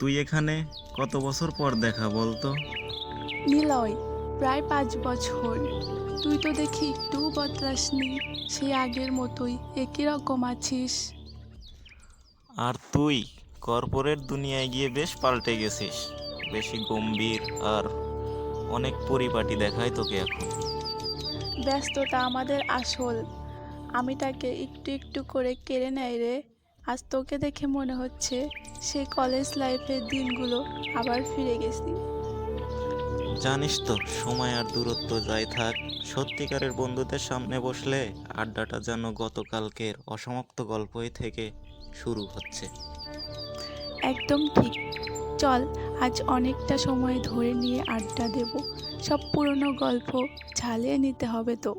তুই এখানে কত বছর পর দেখা বলতো? নিলয়, প্রায় 5 বছর। তুই তো দেখি একটু বদলাসনি, সেই আগের মতোই একই রকম আছিস। আর তুই কর্পোরেট দুনিয়ায় গিয়ে বেশ পাল্টে গেছিস, বেশি গম্ভীর আর অনেক পরিপাটি দেখায় তোকে এখন। ব্যস্ততা আমাদের আসল, আমি তাকে একটু একটু করে কেড়ে নেয় রে। আজ তোকে দেখে মনে হচ্ছে সেই কলেজ লাইফের দিনগুলো আবার ফিরে গেছি। জানিস তো, সময় আর দূরত্ব যাই থাক, সত্যিকারের বন্ধুদের সামনে বসলে আড্ডাটা যেন গতকালকের অসমাপ্ত গল্পই থেকে শুরু হচ্ছে। একদম ঠিক। চল, আজ অনেকটা সময় ধরে নিয়ে আড্ডা দেব। সব পুরনো গল্প ঝালিয়ে নিতে হবে তো।